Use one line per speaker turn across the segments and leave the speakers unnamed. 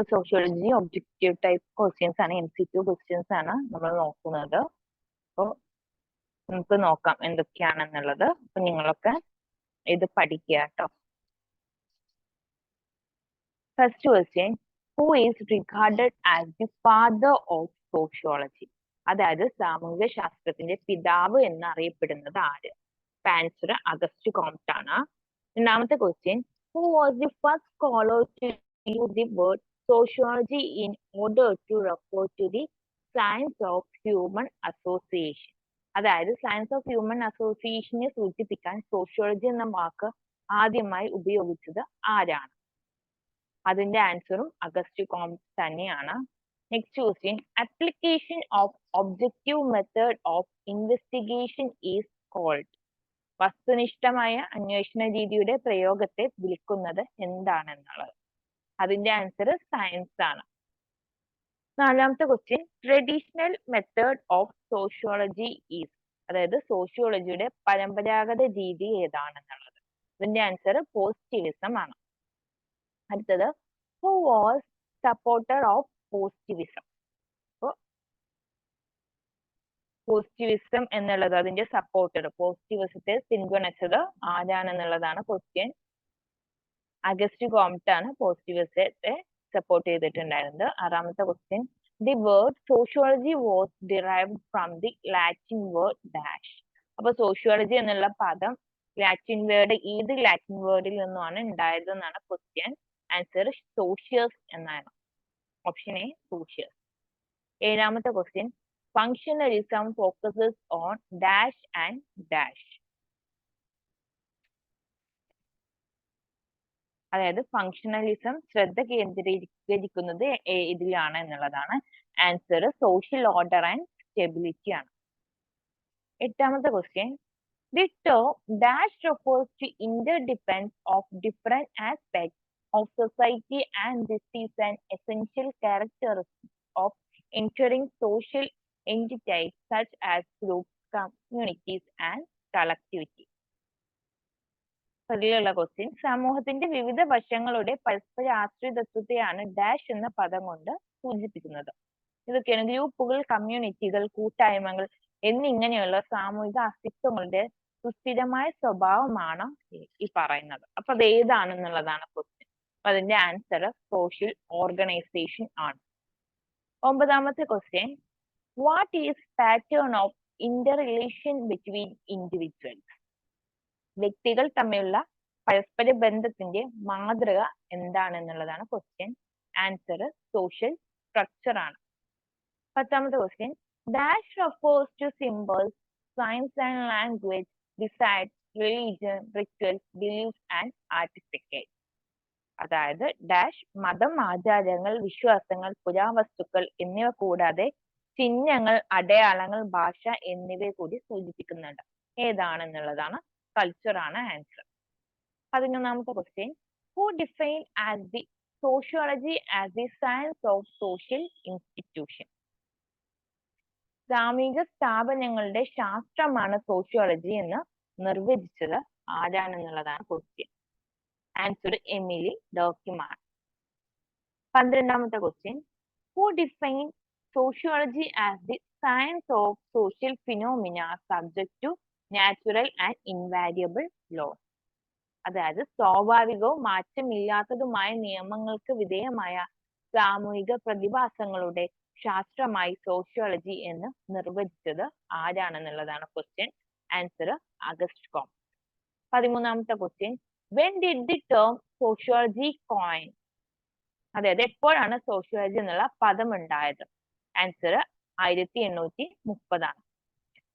Sociology objective type questions ആണ്, MCQ questions ആണ് നമ്മൾ നോക്കുന്നത്. അപ്പോൾ നമുക്ക് നോക്കാം എന്തൊക്കെയാണെന്നുള്ളത്. അപ്പൊ നിങ്ങളൊക്കെ ഇത് പഠിക്കുക കേട്ടോ. First question, who is regarded as the father of sociology? അതായത് സാമൂഹിക ശാസ്ത്രത്തിന്റെ പിതാവ് എന്നറിയപ്പെടുന്നത് ആര്? ആൻസർ അഗസ്റ്റ് കോംപ്റ്റ് ആണ്. രണ്ടാമത്തെ question, who was the first scholar to use the word sociology in order to refer to the science of human association? അതായത് science of human അസോസിയേഷനെ സൂചിപ്പിക്കാൻ സോഷ്യോളജി എന്ന വാക്ക് ആദ്യമായി ഉപയോഗിച്ചത് ആരാണ്? അതിന്റെ ആൻസറും അഗസ്റ്റ് കോംപ്റ്റ് തന്നെയാണ്. Next question, application of objective method of investigation is called? വസ്തുനിഷ്ഠമായ അന്വേഷണ രീതിയുടെ പ്രയോഗത്തെ വിളിക്കുന്നത് എന്താണെന്നുള്ളത്. അതിന്റെ ആൻസർ സയൻസ് ആണ്. നാലാമത്തെ question, traditional method of sociology is? അതായത് സോഷ്യോളജിയുടെ പരമ്പരാഗത രീതി ഏതാണെന്നുള്ളത്. അതിന്റെ ആൻസർ പോസിറ്റിവിസം ആണ്. അടുത്തത്, who was supporter of positivism? Positivism എന്നുള്ളത് അതിന്റെ സപ്പോർട്ടർ, പോസിറ്റിവിസത്തെ പിന്തുണച്ചത് ആരാണെന്നുള്ളതാണ് ക്വസ്റ്റ്യൻ. അഗസ്റ്റ് കോംപ്റ്റ് ആണ് പോസിറ്റിവിസത്തെ സപ്പോർട്ട് ചെയ്തിട്ടുണ്ടായിരുന്നത്. ആറാമത്തെ question, the word sociology was derived from the Latin word dash? അപ്പൊ സോഷ്യോളജി എന്നുള്ള പദം ലാറ്റിൻ വേർഡ്, ഏത് ലാറ്റിൻ വേർഡിൽ നിന്നുമാണ് ഉണ്ടായത് എന്നാണ് ക്വസ്റ്റ്യൻ. ആൻസർ സോഷ്യസ് എന്നാണ്. Option A socius. ഏഴാമത്തെ question, functionalism focuses on dash and dash? അതായത് ഫങ്ഷണലിസം ശ്രദ്ധ കേന്ദ്രീകരിക്കുന്നത് ഇതിലാണ് എന്നുള്ളതാണ്. Answer social order and stability ആണ്. എട്ടാമത്തെ question, the term dash refers to interdependence of different aspects of society and this is an essential characteristic of entering social entities such as groups, communities and collectivity. അതിലുള്ള question, സമൂഹത്തിന്റെ വിവിധ വശങ്ങളുടെ പരസ്പര ആശ്രിതത്വത്തെയാണ് dash എന്ന പദം കൊണ്ട് സൂചിപ്പിക്കുന്നത്. ഇതൊക്കെയാണ് ഗ്രൂപ്പുകൾ, കമ്മ്യൂണിറ്റികൾ, കൂട്ടായ്മകൾ എന്നിങ്ങനെയുള്ള സാമൂഹിക അസ്തിത്വങ്ങളുടെ സുസ്ഥിരമായ സ്വഭാവമാണ് ഈ പറയുന്നത്. അപ്പൊ അത് ഏതാണെന്നുള്ളതാണ് ക്വസ്റ്റ്യൻ. അതിന്റെ ആൻസർ സോഷ്യൽ ഓർഗനൈസേഷൻ ആണ്. ഒമ്പതാമത്തെ question, what is pattern of Inter relation between individuals? വ്യക്തികൾ തമ്മിലുള്ള പരസ്പര ബന്ധത്തിന്റെ മാതൃക എന്താണെന്നുള്ളതാണ് ക്വസ്റ്റ്യൻ. ആൻസർ സോഷ്യൽ സ്ട്രക്ചർ ആണ്. പത്താമത്തെ question, dash refers to symbols, signs and language besides religion, rituals, beliefs and artificals? അതായത് ഡാഷ് മതം, ആചാരങ്ങൾ, വിശ്വാസങ്ങൾ, പുരാവസ്തുക്കൾ എന്നിവ കൂടാതെ ചിഹ്നങ്ങൾ, അടയാളങ്ങൾ, ഭാഷ എന്നിവയെ കൂടി സൂചിപ്പിക്കുന്നുണ്ട്. ഏതാണെന്നുള്ളതാണ് കൾച്ചർ ആണ് ആൻസർ. 11ാമത്തെ question, who define as the sociology as the science of social institution? സാമൂഹിക സ്ഥാപനങ്ങളുടെ ശാസ്ത്രമാണ് സോഷ്യോളജി എന്ന് നിർവചിച്ചത് ആരാണെന്നുള്ളതാണ് ക്വസ്റ്റ്യൻ. ആൻസർ എമിലി ഡർക്കിം ആണ്. 12ാമത്തെ question, who define sociology as the science of social phenomena subject to natural and invariable law? അതായത് സ്വാഭാവികവും മാറ്റമില്ലാത്തതുമായ നിയമങ്ങൾക്ക് വിധേയമായ സാമൂഹിക പ്രതിഭാസങ്ങളുടെ ശാസ്ത്രമായി സോഷ്യോളജി എന്ന് നിർവചിച്ചത് ആരാണെന്നുള്ളതാണ് ക്വസ്റ്റ്യൻ. Answer Auguste Comte. 13ാമത്തെ question, when did the term sociology coin? അതായത് എപ്പോഴാണ് സോഷ്യോളജി എന്നുള്ള പദം ഉണ്ടായത്? ആൻസർ 1830 ആണ്.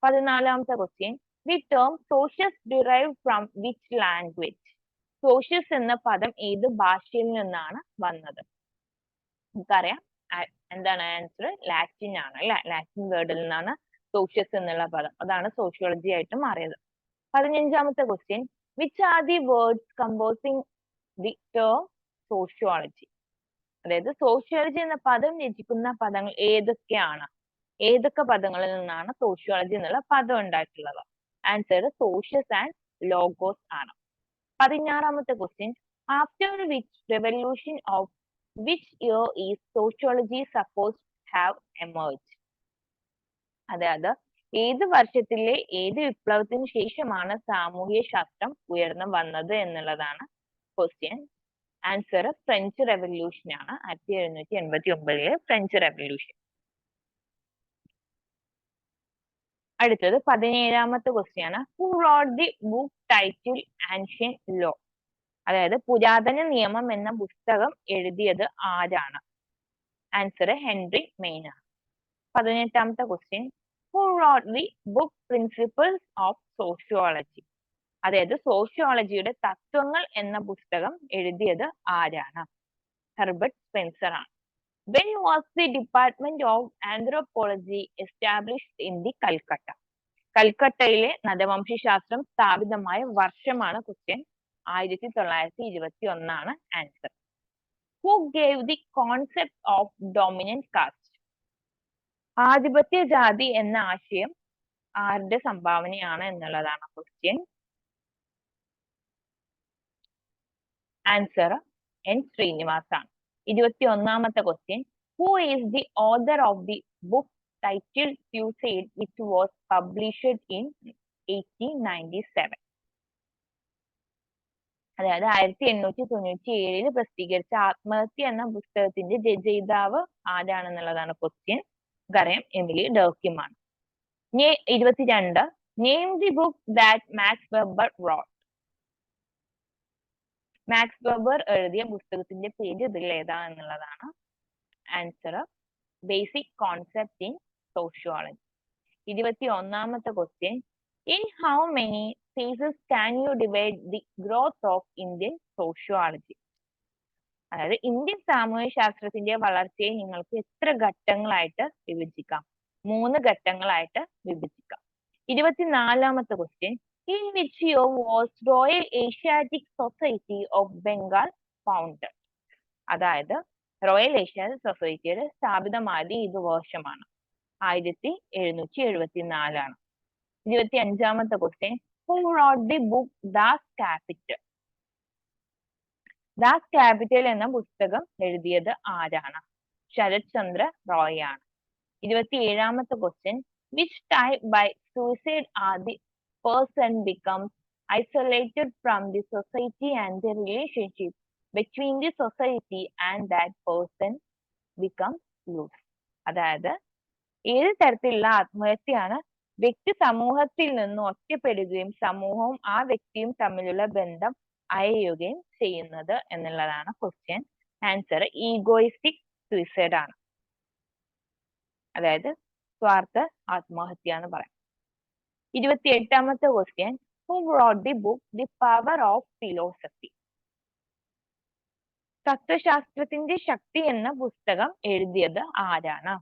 14ാമത്തെ question, the term socius derive from which language? Socius എന്ന പദം ഏത് ഭാഷയിൽ നിന്നാണ് വന്നത്? നമുക്കറിയാം എന്താണ് ആൻസർ, ലാറ്റിൻ ആണ് അല്ലെ. ലാറ്റിൻ വേർഡിൽ നിന്നാണ് സോഷ്യസ് എന്നുള്ള പദം, അതാണ് സോഷ്യോളജി ആയിട്ട് മാറിയത്. 15ാമത്തെ question, which are the words composing the term sociology? അതായത് സോഷ്യോളജി എന്ന പദം രചിക്കുന്ന പദങ്ങൾ ഏതൊക്കെയാണ്? ഏതൊക്കെ പദങ്ങളിൽ നിന്നാണ് സോഷ്യോളജി എന്നുള്ള പദം ഉണ്ടായിട്ടുള്ളത്? ആൻസർ സോഷ്യസ് ആൻഡ് ലോഗോസ് ആണ്. 16ാമത്തെ question, after which revolution of which year is sociology suppose have emerge? അതായത് ഏത് വർഷത്തിലെ ഏത് വിപ്ലവത്തിന് ശേഷമാണ് സാമൂഹ്യ ശാസ്ത്രം ഉയർന്നു വന്നത് എന്നുള്ളതാണ് ക്വസ്റ്റ്യൻ. ആൻസർ ഫ്രഞ്ച് റെവല്യൂഷൻ ആണ്. 1789 ഫ്രഞ്ച് റെവല്യൂഷൻ. അടുത്തത് 17ാമത്തെ ക്വസ്റ്റ്യൻ ആണ്. Who wrote the book title ancient law? അതായത് പുരാതന നിയമം എന്ന പുസ്തകം എഴുതിയത് ആരാണ്? Answer Henry Maine. 18ാമത്തെ question. Who wrote the book principles of sociology? അതായത് സോഷ്യോളജിയുടെ തത്വങ്ങൾ എന്ന പുസ്തകം എഴുതിയത് ആരാണ്? ഹെർബർട്ട് സ്പെൻസർ ആണ്. When was the Department of Anthropology established in the Calcutta? കൽക്കട്ടയിലെ നരവംശശാസ്ത്രം സ്ഥാപിതമായ വർഷമാണ് ക്വസ്റ്റ്യൻ. 1921 ആണ് answer. Who gave the concept of dominant caste? ആധിപത്യ ജാതി എന്ന ആശയം ആരുടെ സംഭാവനയാണ് എന്നുള്ളതാണ് ക്വസ്റ്റ്യൻ. ആൻസർ എൻ ശ്രീനിവാസ് ആണ്. 21ാമത്തെ question. Who is the author of the book titled Suicide, which was published in 1897? അതായത് 1897 പ്രസിദ്ധീകരിച്ച ആത്മഹത്യ എന്ന പുസ്തകത്തിന്റെ രചയിതാവ് ആരാണെന്നുള്ളതാണ് ക്വസ്റ്റ്യൻ. നമുക്കറിയാം എമിലി ഡർക്കിമാണ്. 22. Name the book that Max Weber wrote. Max Weber എഴുതിയ പുസ്തകത്തിന്റെ പേര് ഇതിൽ ഏതാ എന്നുള്ളതാണ് answer. Basic concept in sociology. 21ാമത്തെ question. In how many phases can you divide the growth of Indian sociology? അതായത് ഇന്ത്യൻ സാമൂഹ്യ ശാസ്ത്രത്തിന്റെ വളർച്ചയെ നിങ്ങൾക്ക് എത്ര ഘട്ടങ്ങളായിട്ട് വിഭജിക്കാം? 3 ഘട്ടങ്ങളായിട്ട് വിഭജിക്കാം. 24ാമത്തെ question. In which year was Royal Asiatic Society of Bengal founded? അതായത് റോയൽ ഏഷ്യാറ്റിക് സൊസൈറ്റിയുടെ സ്ഥാപിതമായത് ഏത് വർഷമാണ്? 1774 ആണ്. 25ാമത്തെ question. Who wrote the book Das Kapital? Das Kapital എന്ന പുസ്തകം എഴുതിയത് ആരാണ്? ശരത് ചന്ദ്ര റോയ് ആണ്. 27ാമത്തെ question. Which type by suicide are the person becomes isolated from the society and the relationship between the society and that person becomes loose? അതായത് ഏത് തരത്തിലുള്ള ആത്മഹത്യയാണ് വ്യക്തി സമൂഹത്തിൽ നിന്ന് ഒറ്റപ്പെടുകയും സമൂഹവും ആ വ്യക്തിയും തമ്മിലുള്ള ബന്ധം അയയുകയും ചെയ്യുന്നത് എന്നുള്ളതാണ് ക്വസ്റ്റ്യൻ. ആൻസർ ഈഗോയിസ്റ്റിക് സൂയിസൈഡ് ആണ്. അതായത് സ്വാർത്ഥ ആത്മഹത്യ എന്ന് പറയാം. 28ാമത്തെ question. Who wrote the book The Power of Philosophy? തത്വശാസ്ത്രത്തിന്റെ ശക്തി എന്ന പുസ്തകം എഴുതിയത് ആരാണ്?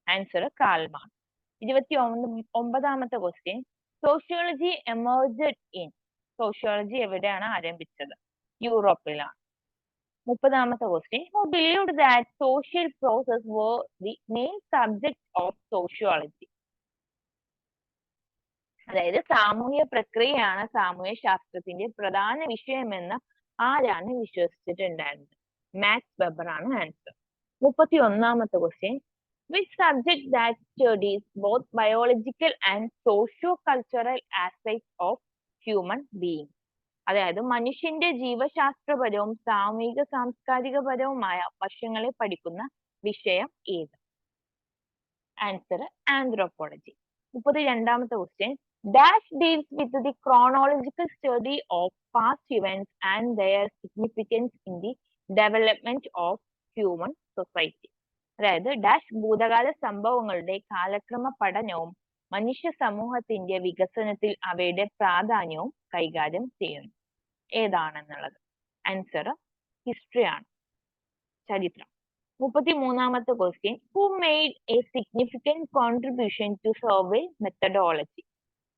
Answer Karl Marx. 29ാമത്തെ question. Sociology emerged in? Sociology എവിടെയാണ് ആരംഭിച്ചത്? യൂറോപ്പിലാണ്. 30ാമത്തെ question. Who believed that social process were the main subject of sociology? അതായത് സാമൂഹ്യ പ്രക്രിയയാണ് സാമൂഹ്യ ശാസ്ത്രത്തിന്റെ പ്രധാന വിഷയമെന്ന് ആരാണ് വിശ്വസിച്ചിട്ടുണ്ടായിരുന്നത്? മാക്സ് വെബർ ആണ് ആൻസർ. 31ാമത്തെ question. Which subject that studies both biological and socio-cultural aspects of human being? അതായത് മനുഷ്യന്റെ ജീവശാസ്ത്രപരവും സാമൂഹിക സാംസ്കാരികപരവുമായ വശങ്ങളെ പഠിക്കുന്ന വിഷയം ഏത്? Answer anthropology. 32ാമത്തെ question. Dash deals with the chronological study of past events and their significance in the development of human society. അതായത് dash ഭൂതകാല സംഭവങ്ങളുടെ കാലക്രമ പഠനവും മനുഷ്യ സമൂഹത്തിന്റെ വികസനത്തിൽ അവയുടെ പ്രാധാന്യവും കൈകാര്യം ചെയ്യുന്നു. ഏതാണെന്നുള്ളത് ആൻസർ ഹിസ്റ്ററി ആണ്, ചരിത്രം. 33ാമത്തെ question. Who made a significant contribution to survey methodology?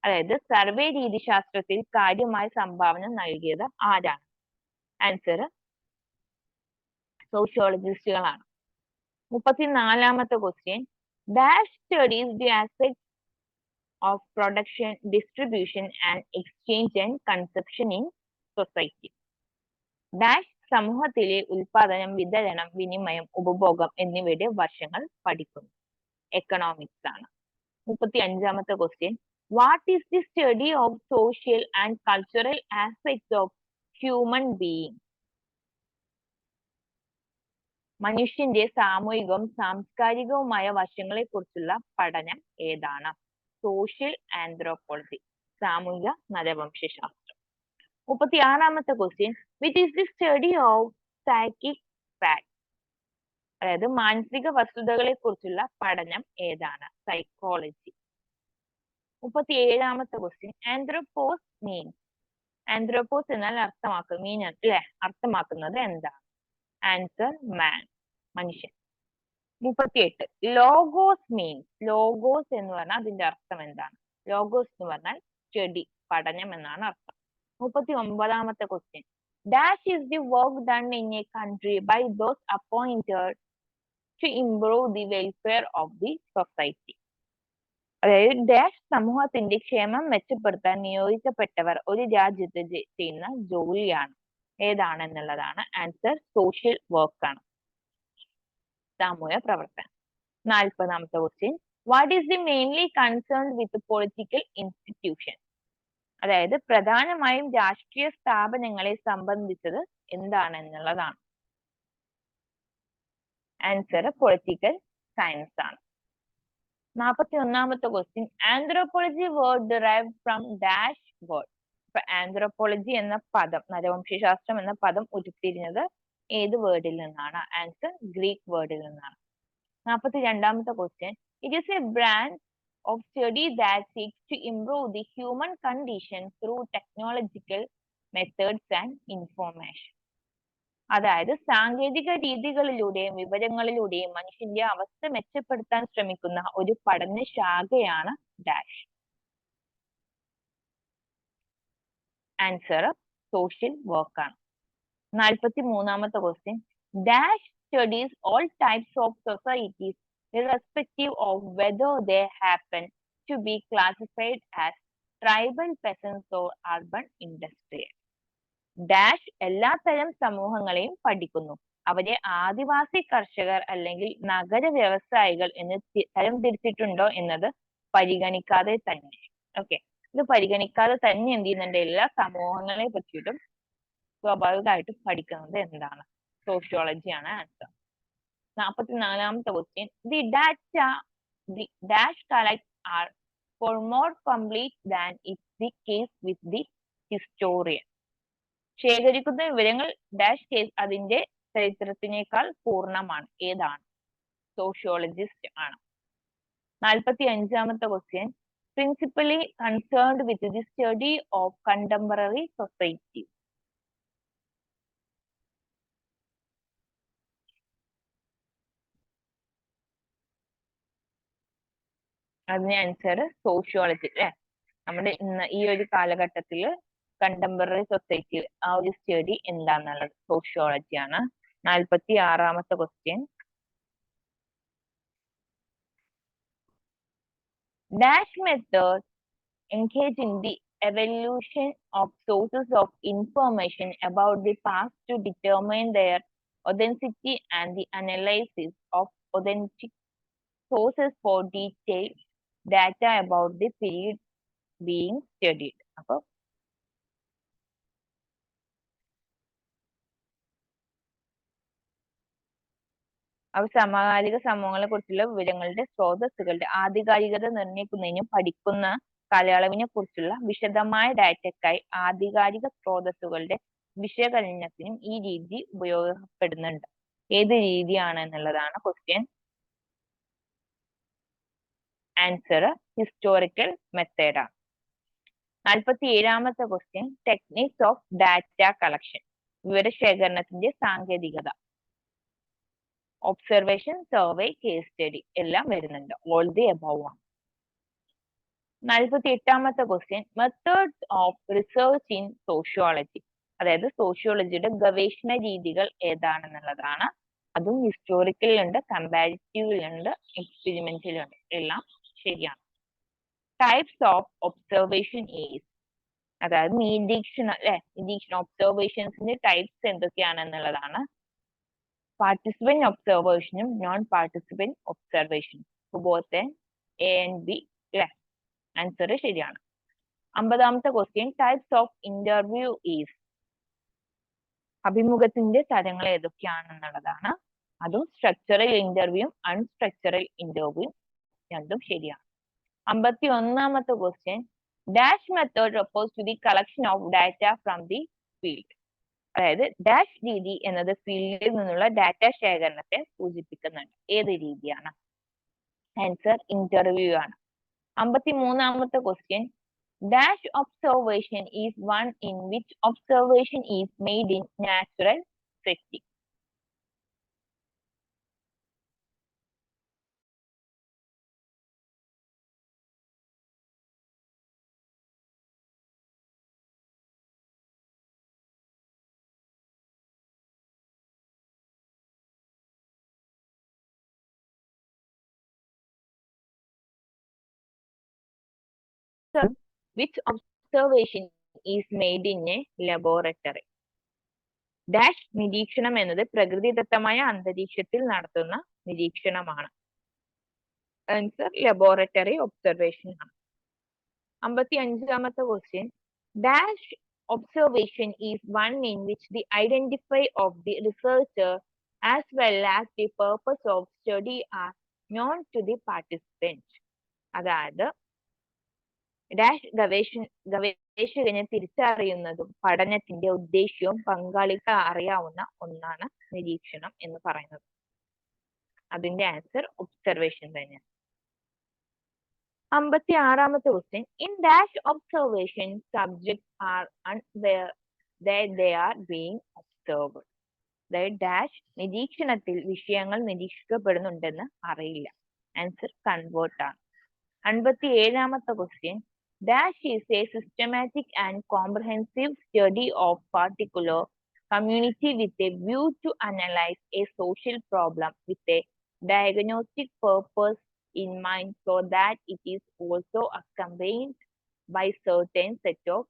അതായത് സർവേ രീതിശാസ്ത്രത്തിൽ കാര്യമായ സംഭാവന നൽകിയത് ആരാണ്? ആൻസർ സോഷ്യോളജിസ്റ്റുകളാണ്. 34ാമത്തെ question. Dash studies the aspects of production, distribution and exchange and consumption in society. Dash സമൂഹത്തിലെ ഉൽപാദനം, വിതരണം, വിനിമയം, ഉപഭോഗം എന്നിവയുടെ വശങ്ങൾ പഠിക്കുന്നു. എക്കണോമിക്സ് ആണ്. 35ാമത്തെ question, what is the study of social and cultural aspects of human being? മനുഷ്യന്റെ സാമൂഹികവും സാംസ്കാരികവുമായ വശങ്ങളെ കുറിച്ചുള്ള പഠനം ഏതാണ്? സോഷ്യൽ ആന്ത്രോപോളജി, സാമൂഹിക നരവംശശാസ്ത്രം. 36ാമത്തെ question, which is the study of psychic fact? അതായത് മാനസിക വസ്തുതകളെ കുറിച്ചുള്ള പഠനം ഏതാണ്? സൈക്കോളജി. 37ാമത്തെ ക്വസ്റ്റ്യൻ, ആന്ത്രോപോസ് മീൻസ്? ആന്ത്രോപോസ് എന്നാൽ അർത്ഥമാക്കുന്നത് എന്താണ്? ആൻസർ മാൻ, മനുഷ്യൻ. 38, ലോഗോസ് മീൻസ്? ലോഗോസ് എന്ന് പറഞ്ഞാൽ അതിന്റെ അർത്ഥം എന്താണ്? ലോഗോസ് എന്ന് പറഞ്ഞാൽ സ്റ്റഡി, പഠനം എന്നാണ് അർത്ഥം. 39ാമത്തെ question, dash is the work done in a country by those appointed to improve the welfare of the society? അതായത് ഡാഷ് സമൂഹത്തിന്റെ ക്ഷേമം മെച്ചപ്പെടുത്താൻ നിയോഗിക്കപ്പെട്ടവർ ഒരു രാജ്യത്ത് ചെയ്യുന്ന ജോലിയാണ്. ഏതാണെന്നുള്ളതാണ് ആൻസർ. സോഷ്യൽ വർക്ക് ആണ്, സാമൂഹ്യ പ്രവർത്തനം. 40ാമത്തെ question, what is the mainly concern with political institution? അതായത് പ്രധാനമായും രാഷ്ട്രീയ സ്ഥാപനങ്ങളെ സംബന്ധിച്ചത് എന്താണെന്നുള്ളതാണ്. ആൻസർ പൊളിറ്റിക്കൽ സയൻസ് ആണ്. 41ാമത്തെ question, anthropology word derived from dash word? ഇപ്പൊ ആന്ത്രോപോളജി എന്ന പദം, നരവംശശാസ്ത്രം എന്ന പദം ഉരുത്തിരിഞ്ഞത് ഏത് വേർഡിൽ നിന്നാണ്? ആൻസർ ഗ്രീക്ക് വേർഡിൽ നിന്നാണ്. 42ാമത്തെ question, it is a branch of study that seeks to improve the human condition through technological methods and information. അതായത് സാങ്കേതിക രീതികളിലൂടെയും വിവരങ്ങളിലൂടെയും മനുഷ്യന്റെ അവസ്ഥ മെച്ചപ്പെടുത്താൻ ശ്രമിക്കുന്ന ഒരു പഠന ശാഖയാണ് ഡാഷ്. ആൻസർ സോഷ്യൽ വർക്ക് ആണ്. 43ാമത്തെ question, dash studies all types of societies irrespective of whether they happen to be classified as tribal, peasants or urban industrial. Dash എല്ലാ തരം സമൂഹങ്ങളെയും പഠിക്കുന്നു. അവരെ ആദിവാസി, കർഷകർ അല്ലെങ്കിൽ നഗര വ്യവസായികൾ എന്ന് തരം തിരിച്ചിട്ടുണ്ടോ എന്നത് പരിഗണിക്കാതെ തന്നെ. ഓക്കെ, ഇത് പരിഗണിക്കാതെ തന്നെ എന്ത് ചെയ്യുന്നുണ്ട്? എല്ലാ സമൂഹങ്ങളെ പറ്റിയിട്ടും സ്വാഭാവികമായിട്ടും പഠിക്കുന്നത് എന്താണ്? സോഷ്യോളജിയാണ് ആൻസർ. 44ാമത്തെ question, the data the dash collect are for more complete than it's the case with the historian. ശേഖരിക്കുന്ന വിവരങ്ങൾ ഡാഷ് കേസ് അതിന്റെ ചരിത്രത്തിനേക്കാൾ പൂർണ്ണമാണ്. ഏതാണ്? സോഷ്യോളജിസ്റ്റ് ആണ്. 45ാമത്തെ question, principally concerned with the study of contemporary society. അതിന് ആൻസർ സോഷ്യോളജി അല്ലെ. നമ്മുടെ ഇന്ന് ഈ ഒരു കാലഘട്ടത്തിൽ കണ്ടംപററി സൊസൈറ്റി ആ ഒരു സ്റ്റഡി എന്താന്നുള്ളത് സോഷ്യോളജി ആണ്. 46ാമത്തെ question, dash method engage in the evaluation of sources of information about the past to determine their authenticity and the analysis of authentic sources for detailed data about the period being studied. അപ്പൊ സമകാലിക സമൂഹങ്ങളെ കുറിച്ചുള്ള വിവരങ്ങളുടെ സ്രോതസ്സുകളുടെ ആധികാരികത നിർണ്ണയിക്കുന്നതിനും പഠിക്കുന്ന കാലയളവിനെ കുറിച്ചുള്ള വിശദമായ ഡാറ്റയ്ക്കായി ആധികാരിക സ്രോതസ്സുകളുടെ വിശകലനത്തിനും ഈ രീതി ഉപയോഗപ്പെടുന്നുണ്ട്. ഏത് രീതിയാണ് എന്നുള്ളതാണ് ക്വസ്റ്റ്യൻ. ആൻസർ ഹിസ്റ്റോറിക്കൽ മെത്തേഡാണ്. 47ാമത്തെ question, techniques of data collection, വിവരശേഖരണത്തിന്റെ സാങ്കേതികത. ഒബ്സർവേഷൻ, സർവേ, കേസ് സ്റ്റഡി എല്ലാം വരുന്നുണ്ട്. ഓൾ ദി അബവ് ആണ്. 48ാമത്തെ question, methods of research in sociology, അതായത് സോഷ്യോളജിയുടെ ഗവേഷണ രീതികൾ ഏതാണെന്നുള്ളതാണ്. അതും ഹിസ്റ്റോറിക്കലുണ്ട്, കമ്പാരിറ്റീവിലുണ്ട്, എക്സ്പെരിമെന്റിലുണ്ട്. എല്ലാം ശരിയാണ്. ടൈപ്സ് ഓഫ് ഒബ്സർവേഷൻ ഈസ് അതായത് നിരീക്ഷണം ഒബ്സർവേഷൻസിന്റെ ടൈപ്സ് എന്തൊക്കെയാണെന്നുള്ളതാണ്. പാർട്ടിസിപ്പന്റ് ഒബ്സർവേഷനും നോൺ പാർട്ടിസിപ്പന്റ് ഒബ്സർവേഷനും. ബോത്ത് എ ആൻഡ് ബി അല്ലെ? ആൻസർ ശരിയാണ്. 50ാമത്തെ question, types of interview is. അഭിമുഖത്തിന്റെ തരങ്ങൾ ഏതൊക്കെയാണെന്നുള്ളതാണ്. അതും സ്ട്രക്ചറൽ ഇന്റർവ്യൂവും അൺസ്ട്രക്ചറൽ ഇന്റർവ്യൂവും രണ്ടും ശരിയാണ്. 51ാമത്തെ question, dash method refers to the collection of data from the field. അതായത് ഡാഷ് രീതി എന്നത് ഫീൽഡിൽ നിന്നുള്ള ഡാറ്റ ശേഖരണത്തെ സൂചിപ്പിക്കുന്നുണ്ട്. ഏത് രീതിയാണ്? ആൻസർ ഇന്റർവ്യൂ ആണ്. 53ാമത്തെ question, dash observation is one in which observation is made in natural setting. Which observation is made in a laboratory? Dash നിരീക്ഷണം എന്നത് പ്രകൃതിദത്തമായ അന്തരീക്ഷത്തിൽ നടത്തുന്ന നിരീക്ഷണമാണ്. ആൻസർ ലബോറട്ടറി ഒബ്സർവേഷൻ ആണ്. 55ാമത്തെ question, dash observation is one in which the identity of the researcher as well as the purpose of study are known to the participant. അതായത് dash ഗവേഷകനെ തിരിച്ചറിയുന്നതും പഠനത്തിന്റെ ഉദ്ദേശ്യവും പങ്കാളിക്ക് അറിയാവുന്ന ഒന്നാണ് നിരീക്ഷണം എന്ന് പറയുന്നത്. അതിന്റെ ആൻസർ ഒബ്സർവേഷൻ തന്നെയാണ്. 56ാമത്തെ question, in dash observation subjects are unaware that they are being observed. അതായത് ഡാഷ് നിരീക്ഷണത്തിൽ വിഷയങ്ങൾ നിരീക്ഷിക്കപ്പെടുന്നുണ്ടെന്ന് അറിയില്ല. ആൻസർ കൺവേർട്ട് ആണ്. 57ാമത്തെ question, dash is a systematic and comprehensive study of particular community with a view to analyze a social problem with a diagnostic purpose in mind so that it is also accompanied by certain set of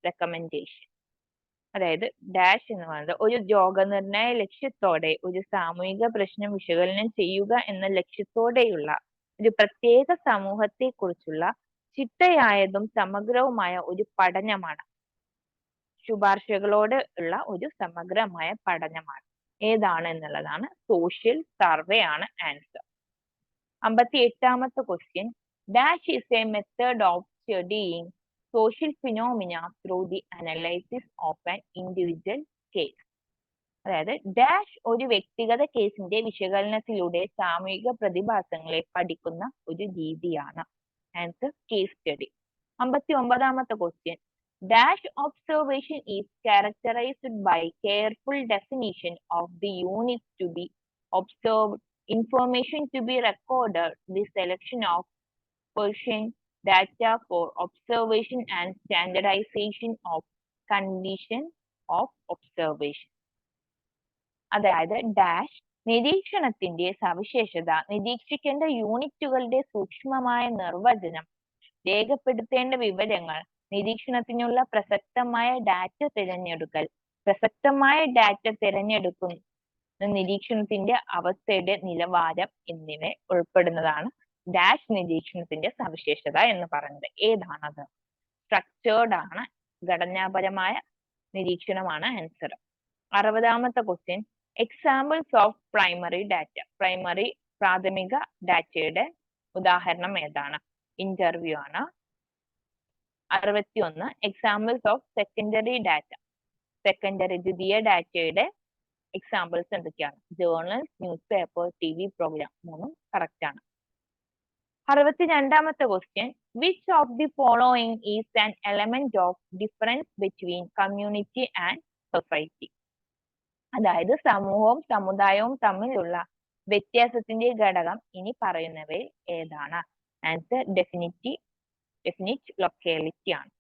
recommendation. അതായത് dash എന്ന് പറയുന്നത് ഒരു രോഗനിർണയ ലക്ഷ്യത്തോടെ ഒരു സാമൂഹിക പ്രശ്നം വിശകലനം ചെയ്യുക എന്ന ലക്ഷ്യത്തോടെയുള്ള ഒരു പ്രത്യേക സമൂഹത്തെ കുറിച്ചുള്ള ചിട്ടയായതും സമഗ്രവുമായ ഒരു പഠനമാണ്. ശുപാർശകളോട് ഉള്ള ഒരു സമഗ്രമായ പഠനമാണ്. ഏതാണ് എന്നുള്ളതാണ് സോഷ്യൽ സർവേ ആണ് ആൻസർ. 58ാമത്തെ question, dash is a method of studying social phenomena through the analysis of an individual case. അതായത് ഡാഷ് ഒരു വ്യക്തിഗത കേസിന്റെ വിശകലനത്തിലൂടെ സാമൂഹിക പ്രതിഭാസങ്ങളെ പഠിക്കുന്ന ഒരു രീതിയാണ്. Answer case study. 59ാമത്തെ question, dash observation is characterized by careful definition of the unit to be observed, information to be recorded, the selection of Persian data for observation and standardization of condition of observation. അതായത് dash നിരീക്ഷണത്തിന്റെ സവിശേഷത, നിരീക്ഷിക്കേണ്ട യൂണിറ്റുകളുടെ സൂക്ഷ്മമായ നിർവചനം, രേഖപ്പെടുത്തേണ്ട വിവരങ്ങൾ, നിരീക്ഷണത്തിനുള്ള പ്രസക്തമായ data തിരഞ്ഞെടുക്കൽ, പ്രസക്തമായ data തിരഞ്ഞെടുക്കുന്ന നിരീക്ഷണത്തിന്റെ അവസ്ഥയുടെ നിലവാരം എന്നിവ ഉൾപ്പെടുന്നതാണ് ഡാഷ് നിരീക്ഷണത്തിന്റെ സവിശേഷത എന്ന് പറയുന്നത്. ഏതാണത്? സ്ട്രക്ചേർഡ് ആണ്, ഘടനാപരമായ നിരീക്ഷണമാണ് ആൻസർ. 60ാമത്തെ question, examples of primary data. പ്രാഥമിക ഡാറ്റയുടെ ഉദാഹരണം ഏതാണ്? ഇന്റർവ്യൂ ആണ്. 61, എക്സാമ്പിൾസ് ഓഫ് സെക്കൻഡറി ഡാറ്റ. ദ്വിതീയ ഡാറ്റയുടെ എക്സാമ്പിൾസ് എന്തൊക്കെയാണ്? Journal, newspaper, TV programme. മൂന്നും കറക്റ്റ് ആണ്. 62ാമത്തെ question, which of the following is an element of difference between community and society. അതായത് സമൂഹവും സമുദായവും തമ്മിലുള്ള വ്യത്യാസത്തിന്റെ ഘടകം ഇനി പറയുന്നവയിൽ ഏതാണ്? ആൻസർ ഡെഫിനിറ്റ് ലൊക്കാലിറ്റി ആണ്.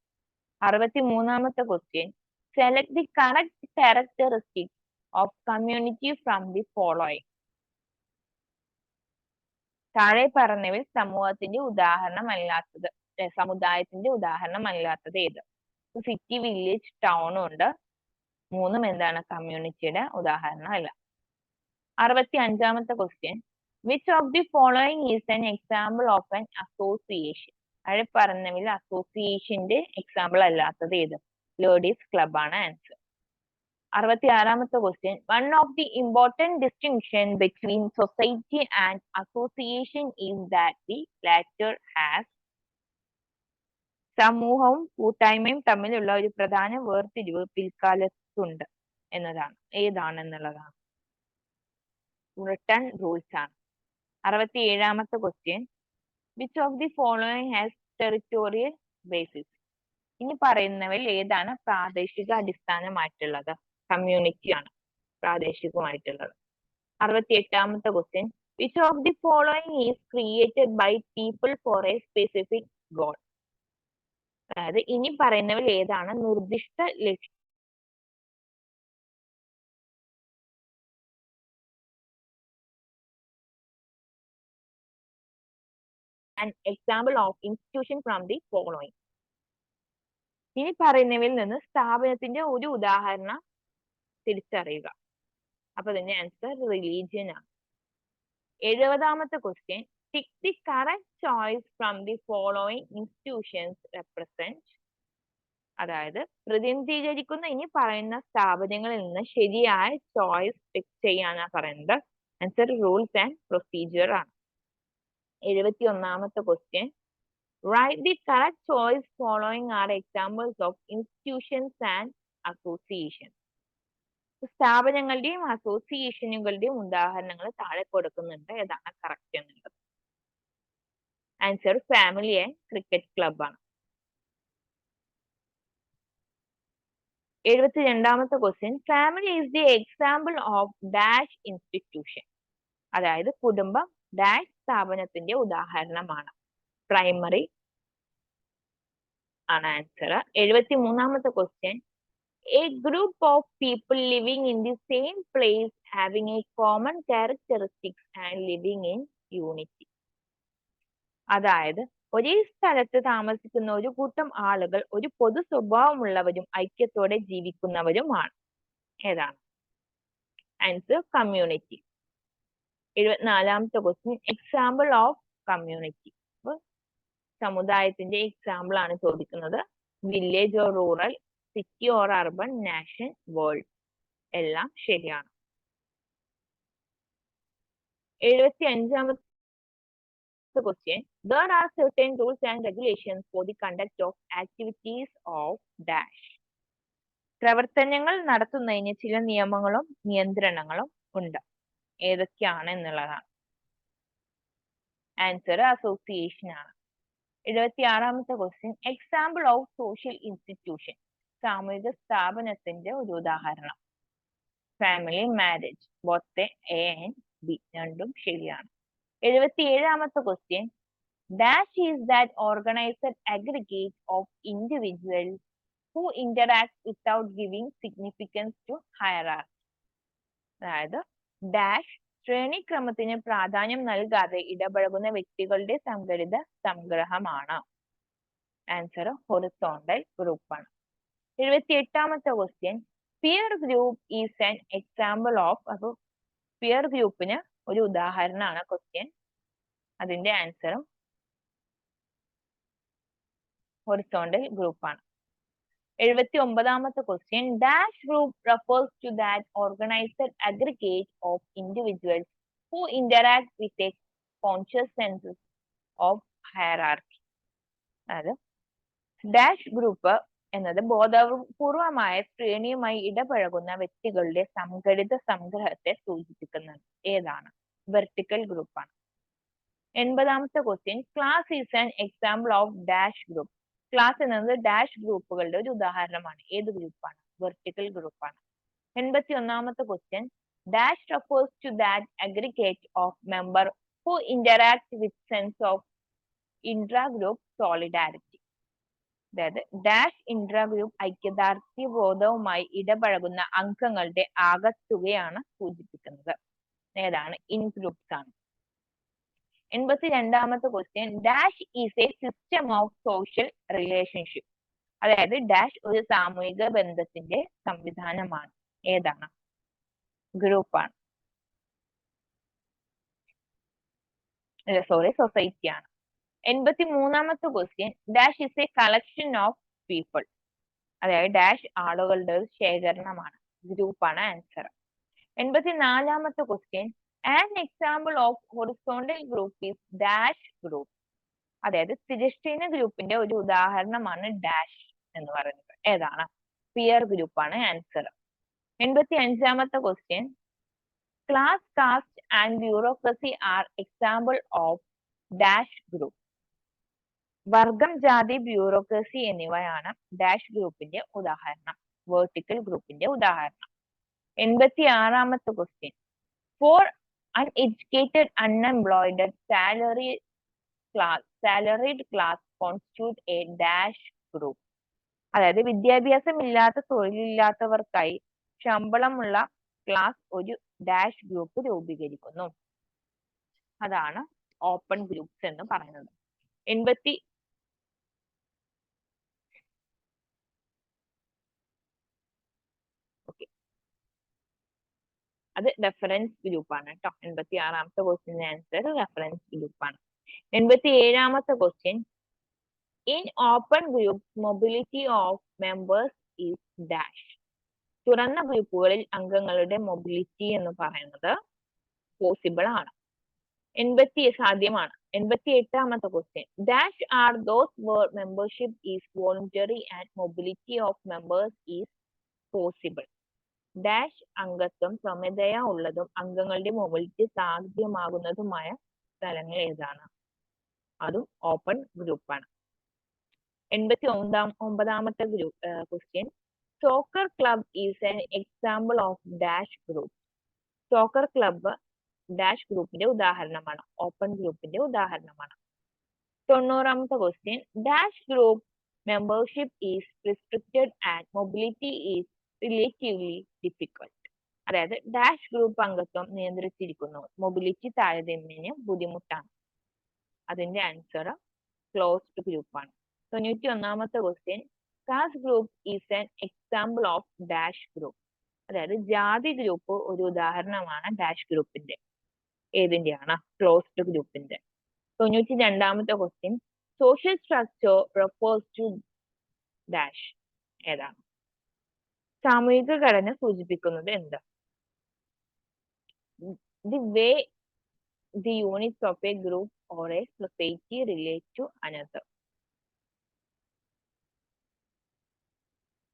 63ാമത്തെ question, select the correct characteristics of community from the following. താഴെ പറഞ്ഞവയിൽ സമുദായത്തിന്റെ ഉദാഹരണം അല്ലാത്തത് ഏത്? സിറ്റി, വില്ലേജ്, ടൗണും ഉണ്ട്. മൂന്നും എന്താണ്? കമ്മ്യൂണിറ്റിയുടെ ഉദാഹരണമല്ല. 65ാമത്തെ question, which of the following is an example of an association? അവിടെ പറഞ്ഞതിൽ അസോസിയേഷന്റെ എക്സാമ്പിൾ അല്ലാത്തത് ഏത്? ലേഡീസ് ക്ലബ് ആണ് ആൻസർ. 66ാമത്തെ question, one of the important distinction between society and association is that the latter has. സമൂഹവും കൂട്ടായ്മയും തമ്മിലുള്ള ഒരു പ്രധാന വേർതിരിവ് പിൽക്കാലത്തുണ്ട് എന്നതാണ്. ഏതാണെന്നുള്ളതാണ്? റിട്ടേൺ റൂൾസ് ആണ്. 67ാമത്തെ question, which of the following has territorial basis? ഇനി പറയുന്നവയിൽ ഏതാണ് പ്രാദേശിക അടിസ്ഥാനമായിട്ടുള്ളത്? കമ്മ്യൂണിറ്റി ആണ് പ്രാദേശികമായിട്ടുള്ളത്. 68ാമത്തെ question, which of the following is created by people for a specific goal? അതായത് ഇനി പറയുന്നവയിൽ ഏതാണ് നിർദ്ദിഷ്ട ലക്ഷ്യം an example of institution from the following? ഇനി പറയുന്നവയിൽ നിന്ന് സ്ഥാപനത്തിന്റെ ഒരു ഉദാഹരണം തിരിച്ചറിയുക. അപ്പൊ ഇതിന്റെ ആൻസർ റിലീജിയൻ ആണ്. 70ാമത്തെ question, tick the correct choice from the following institutions represent. അതായത് പ്രതിനിധീകരിക്കുന്ന ഇനി പറയുന്ന സ്ഥാപനങ്ങളിൽ നിന്ന് ശരിയായ ചോയ്സ് ടിക്ക് ചെയ്യാനാണ് പറയുന്നത്. ആൻസർ റൂൾസ് ആൻഡ് പ്രൊസീജിയർ ആണ്. 71ാമത്തെ question, write the correct choice following are examples of institutions and associations. സ്ഥാപനങ്ങളുടെയും അസോസിയേഷനുകളുടെയും ഉദാഹരണങ്ങൾ താഴെ കൊടുക്കുന്നുണ്ട്. ഏതാണ് കറക്റ്റ് എന്നുള്ളത്? Answer family and cricket club ആണ്. 72ാമത്തെ question, family is the example of dash institution. അതായത് കുടുംബം ഡാഷ് സ്ഥാപനത്തിന്റെ ഉദാഹരണമാണ്. പ്രൈമറി ആണ് ആൻസർ. 73ാമത്തെ question, a group of people living in the same place having a common characteristics and living in unity. അതായത് ഒരേ സ്ഥലത്ത് താമസിക്കുന്ന ഒരു കൂട്ടം ആളുകൾ ഒരു പൊതു സ്വഭാവമുള്ളവരും ഐക്യത്തോടെ ജീവിക്കുന്നവരുമാണ്. ഏതാണ്? Answer community. 74ാമത്തെ ക്വസ്റ്റ്യൻ, എക്സാമ്പിൾ ഓഫ് കമ്മ്യൂണിറ്റി. സമുദായത്തിന്റെ എക്സാമ്പിൾ ആണ് ചോദിക്കുന്നത്. Village or rural, city or urban, nation, world. എല്ലാം ശരിയാണ്. 75ാമത്തെ question, there are certain rules and regulations for the conduct of activities of dash. പ്രവർത്തനങ്ങൾ നടത്തുന്നതിന് ചില നിയമങ്ങളും നിയന്ത്രണങ്ങളും ഉണ്ട്. ഏതൊക്കെയാണ് എന്നുള്ളതാണ്. ആൻസർ അസോസിയേഷൻ ആണ്. 76ാമത്തെ question, example of social institution. സാമൂഹിക സ്ഥാപനത്തിന്റെ ഒരു ഉദാഹരണം. Family, marriage. Both A and B, രണ്ടും ശരിയാണ്. 77ാമത്തെ question, dash is that organised aggregate of individuals who interact without giving significance to hierarchy. അതായത് ഡാഷ് ശ്രേണിക്രമത്തിന് പ്രാധാന്യം നൽകാതെ ഇടപഴകുന്ന വ്യക്തികളുടെ സംഘടിത സംഗ്രഹമാണ്. ആൻസർ ഹൊറിസോണ്ടൽ ഗ്രൂപ്പാണ്. 78ാമത്തെ question, peer group is an example of. അപ്പൊ പിയർ ഗ്രൂപ്പിന് ഒരു ഉദാഹരണമാണ് ക്വസ്റ്റ്യൻ. അതിന്റെ ആൻസറും ഹൊറിസോണ്ടൽ ഗ്രൂപ്പാണ്. 79ാമത്തെ question, dash group refers to that organized aggregate of individuals who interact with a conscious sense of hierarchy. അതായത് ഡാഷ് ഗ്രൂപ്പ് എന്നത് ബോധപൂർവമായ ശ്രേണിയുമായി ഇടപഴകുന്ന വ്യക്തികളുടെ സംഘടിത സംഗ്രഹത്തെ സൂചിപ്പിക്കുന്നുണ്ട്. ഏതാണ്? വെർട്ടിക്കൽ ഗ്രൂപ്പാണ്. 80ാമത്തെ question, class is an example of dash group. Class എന്നത് ഡാഷ് ഗ്രൂപ്പുകളുടെ ഒരു ഉദാഹരണമാണ്. ഏത് ഗ്രൂപ്പാണ്? വെർട്ടിക്കൽ ഗ്രൂപ്പാണ്. 81ാമത്തെ question, dash refers to that aggregate of member who interact with sense of intra-group solidarity. അതായത് ഡാഷ് ഇൻട്രാഗ്രൂപ്പ് ഐക്യദാർഢ്യ ബോധവുമായി ഇടപഴകുന്ന അംഗങ്ങളുടെ ആകത്തുകയാണ് സൂചിപ്പിക്കുന്നത്. ഏതാണ്? ഇൻ ഗ്രൂപ്പ്സ് ആണ്. 82ാമത്തെ question, dash is a system of social relationship. അതായത് ഡാഷ് ഒരു സാമൂഹിക ബന്ധത്തിന്റെ സംവിധാനമാണ്. ഏതാണ്? ഗ്രൂപ്പാണ്. സോറി, സൊസൈറ്റിയാണ്. 83ാമത്തെ question, dash is a collection of people. അതായത് ഡാഷ് ആളുകളുടെ ഒരു ശേഖരണമാണ്. ഗ്രൂപ്പാണ് ആൻസർ. 84ാമത്തെ question, an example of horizontal group is dash group. അതായത് തിരശ്ചീന ഗ്രൂപ്പിന്റെ ഒരു ഉദാഹരണമാണ് ഡാഷ് എന്ന് പറയുന്നത്. ഏതാണ്? പിയർ ഗ്രൂപ്പാണ് ആൻസർ. 85ാമത്തെ question, class, caste and bureaucracy are example of dash group. വർഗം, ജാതി, ബ്യൂറോക്രസി എന്നിവയാണ് ഡാഷ് ഗ്രൂപ്പിന്റെ ഉദാഹരണം. വെർട്ടിക്കൽ ഗ്രൂപ്പിന്റെ ഉദാഹരണം. 86ാമത്തെ question, for uneducated, unemployed, salaried class constitute a dash group. അതായത് വിദ്യാഭ്യാസം ഇല്ലാത്ത, തൊഴിലില്ലാത്തവർക്കായി ശമ്പളമുള്ള ക്ലാസ് ഒരു ഡാഷ് ഗ്രൂപ്പ് രൂപീകരിക്കുന്നു. അതാണ് ഓപ്പൺ ഗ്രൂപ്പ്സ് എന്ന് പറയുന്നത്. അത് റെഫറൻസ് ഗ്രൂപ്പാണ് കേട്ടോ. 86ാമത്തെ ക്വസ്റ്റ്യന്റെ ആൻസർ റെഫറൻസ് ഗ്രൂപ്പാണ്. 87ാമത്തെ question, in open group mobility of members is dash. തുറന്ന ഗ്രൂപ്പുകളിൽ അംഗങ്ങളുടെ മൊബിലിറ്റി എന്ന് പറയുന്നത് പോസിബിൾ ആണ്, സാധ്യമാണ്. 88ാമത്തെ question, dash are those where membership is voluntary and mobility of members is possible. Dash അംഗത്വം സ്വമേധയാ ഉള്ളതും അംഗങ്ങളുടെ മൊബിലിറ്റി സാധ്യമാകുന്നതുമായ സ്ഥലങ്ങൾ ഏതാണ്? അതും ഓപ്പൺ ഗ്രൂപ്പാണ്. 89ാമത്തെ question, soccer club is an example of dash group. Soccer club dash ഗ്രൂപ്പിന്റെ ഉദാഹരണമാണ്, ഓപ്പൺ ഗ്രൂപ്പിന്റെ ഉദാഹരണമാണ്. 90ാമത്തെ question, dash group membership is restricted and mobility is relatively difficult. അതായത് ഡാഷ് ഗ്രൂപ്പ് അംഗത്വം നിയന്ത്രിച്ചിരിക്കുന്നു, മൊബിലിറ്റി താരതമ്യേന ബുദ്ധിമുട്ടാണ്. അതിന്റെ ആൻസർ ക്ലോസ്ഡ് ഗ്രൂപ്പാണ്. 91ാമത്തെ question, caste group is an example of dash group. അതായത് ജാതി ഗ്രൂപ്പ് ഒരു ഉദാഹരണമാണ് ഡാഷ് ഗ്രൂപ്പിന്റെ. ഏതിന്റെയാണ്? ക്ലോസ്ഡ് ഗ്രൂപ്പിന്റെ. 92ാമത്തെ question, social structure refers to dash. ഏതാണ്? സാമൂഹിക ഘടന സൂചിപ്പിക്കുന്നത് എന്ത്? The way the units of a group or a society relate to another.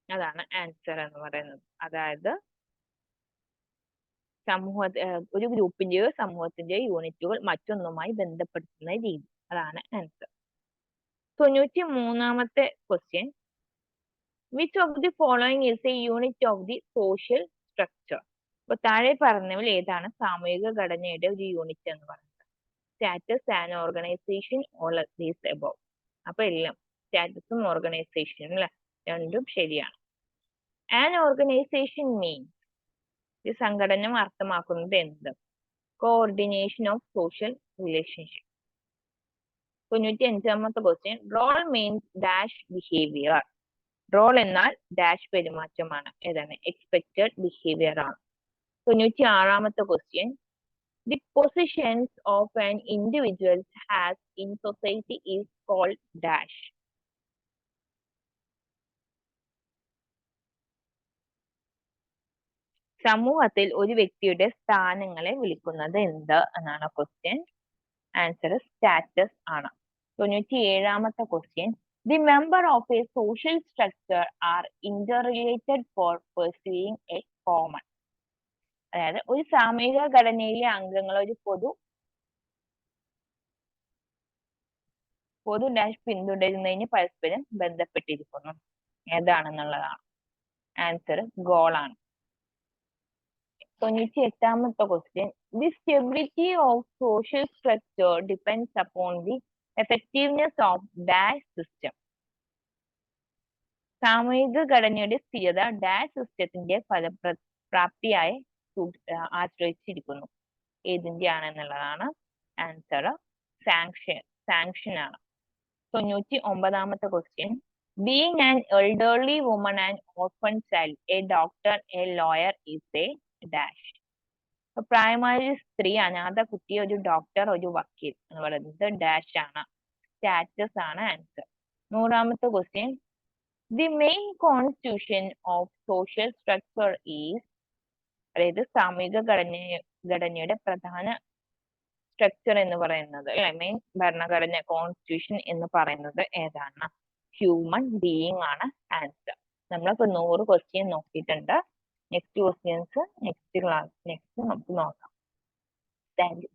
അതാണ് ആൻസർ എന്ന് പറയുന്നത്. അതായത് ഒരു ഗ്രൂപ്പിന്റെയോ സമൂഹത്തിന്റെയോ യൂണിറ്റുകൾ മറ്റൊന്നുമായി ബന്ധപ്പെടുത്തുന്ന രീതി. അതാണ് ആൻസർ. 93ാമത്തെ question, which of the following is a unit of the social structure. അപ്പൊ താഴെ പറഞ്ഞവൽ ഏതാണ് സാമൂഹിക ഘടനയുടെ ഒരു യൂണിറ്റ് എന്ന് പറയുന്നത്? Status and organisation, all these above. അപ്പൊ എല്ലാം സ്റ്റാറ്റസും ഓർഗനൈസേഷനും അല്ലെ, രണ്ടും ശരിയാണ്. ആൻ ഓർഗനൈസേഷൻ മീൻസ്, ഈ സംഘടന അർത്ഥമാക്കുന്നത് എന്ത്? Coordination of social relationship. 95ാമത്തെ question, role means dash behaviour. Role എന്നാൽ ഡാഷ് പെരുമാറ്റമാണ്. ഏതാണ്? എക്സ്പെക്റ്റഡ് ബിഹേവിയർ ആണ്. 96ാമത്തെ question, the positions of an individual has in society is called dash. സമൂഹത്തിൽ ഒരു വ്യക്തിയുടെ സ്ഥാനങ്ങളെ വിളിക്കുന്നത് എന്ത് എന്നാണ് ക്വസ്റ്റ്യൻ. ആൻസർ സ്റ്റാറ്റസ് ആണ്. 97ാമത്തെ question, the member of a social structure are interrelated for pursuing a common. അതായത് ഒരു സാമൂഹിക ഘടനയിലെ അംഗങ്ങൾ ഒരു പൊതു ഡാഷ് പിന്തുടരുന്നതിന് പരസ്പരം ബന്ധപ്പെട്ടിരിക്കുന്നു. ഏതാണെന്നുള്ളതാണ് ആൻസർ ഗോളാണ്. 98ാമത്തെ question, the stability of social structure depends upon the effectiveness of dash system. സാമൂഹിക ഘടനയുടെ സ്ഥിരത ഡാഷ് സിസ്റ്റത്തിന്റെ ഫലപ്രാപ്തിയായി ആശ്രയിച്ചിരിക്കുന്നു. ഏതിന്റെയാണെന്നുള്ളതാണ് ആൻസർ സാങ്ഷൻ ആണ്. 99ാമത്തെ question, being an elderly woman and orphan child, a doctor, a lawyer is a dash. പ്രായമായ ഒരു സ്ത്രീ, അനാഥ കുട്ടി, ഒരു ഡോക്ടർ, ഒരു വക്കീൽ എന്ന് പറയുന്നത് ഡാഷ് ആണ്. സ്റ്റാറ്റസ് ആണ് ആൻസർ. 100ാമത്തെ question. The main constitution of social structure is, അതായത് സാമൂഹിക ഘടനയുടെ പ്രധാന സ്ട്രക്ചർ എന്ന് പറയുന്നത്, അല്ലെ, മെയിൻ ഭരണഘടന കോൺസ്റ്റിറ്റ്യൂഷൻ എന്ന് പറയുന്നത് ഏതാണ്? ഹ്യൂമൻ ബീയിങ് ആണ് ആൻസർ. നമ്മളിപ്പോ 100 ക്വസ്റ്റ്യൻ നോക്കിയിട്ടുണ്ട്. നെക്സ്റ്റ് ക്വസ്റ്റ്യൻസ് നെക്സ്റ്റ് നമുക്ക് നോക്കാം. Thank you.